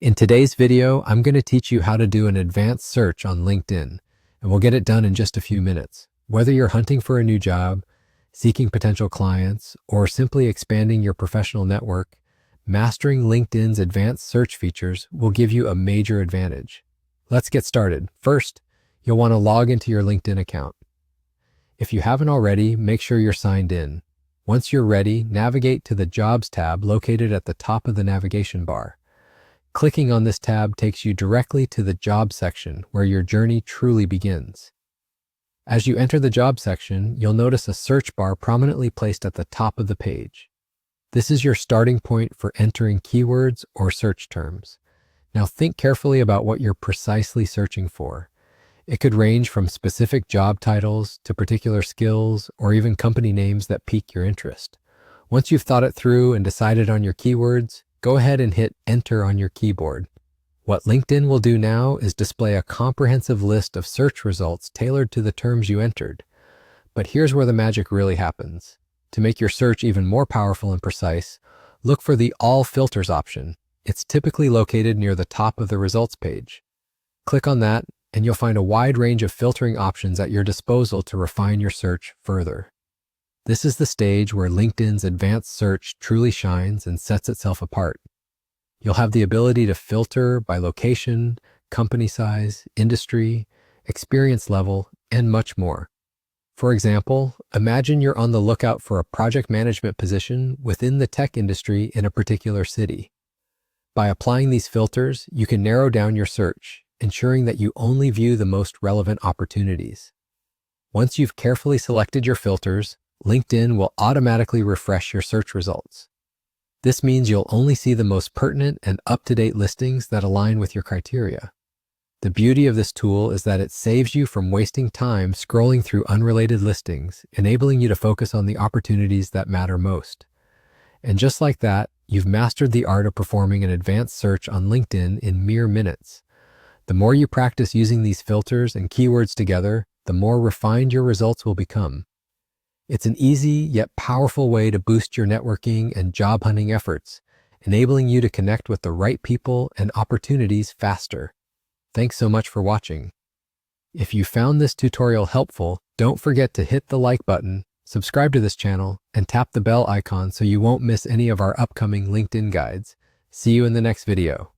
In today's video, I'm going to teach you how to do an advanced search on LinkedIn, and we'll get it done in just a few minutes. Whether you're hunting for a new job, seeking potential clients, or simply expanding your professional network, mastering LinkedIn's advanced search features will give you a major advantage. Let's get started. First, you'll want to log into your LinkedIn account. If you haven't already, make sure you're signed in. Once you're ready, navigate to the Jobs tab located at the top of the navigation bar. Clicking on this tab takes you directly to the Job section where your journey truly begins. As you enter the Job section, you'll notice a search bar prominently placed at the top of the page. This is your starting point for entering keywords or search terms. Now think carefully about what you're precisely searching for. It could range from specific job titles to particular skills or even company names that pique your interest. Once you've thought it through and decided on your keywords, go ahead and hit Enter on your keyboard. What LinkedIn will do now is display a comprehensive list of search results tailored to the terms you entered. But here's where the magic really happens. To make your search even more powerful and precise, look for the All Filters option. It's typically located near the top of the results page. Click on that, and you'll find a wide range of filtering options at your disposal to refine your search further. This is the stage where LinkedIn's advanced search truly shines and sets itself apart. You'll have the ability to filter by location, company size, industry, experience level, and much more. For example, imagine you're on the lookout for a project management position within the tech industry in a particular city. By applying these filters, you can narrow down your search, ensuring that you only view the most relevant opportunities. Once you've carefully selected your filters, LinkedIn will automatically refresh your search results. This means you'll only see the most pertinent and up-to-date listings that align with your criteria. The beauty of this tool is that it saves you from wasting time scrolling through unrelated listings, enabling you to focus on the opportunities that matter most. And just like that, you've mastered the art of performing an advanced search on LinkedIn in mere minutes. The more you practice using these filters and keywords together, the more refined your results will become. It's an easy yet powerful way to boost your networking and job hunting efforts, enabling you to connect with the right people and opportunities faster. Thanks so much for watching. If you found this tutorial helpful, don't forget to hit the like button, subscribe to this channel, and tap the bell icon so you won't miss any of our upcoming LinkedIn guides. See you in the next video.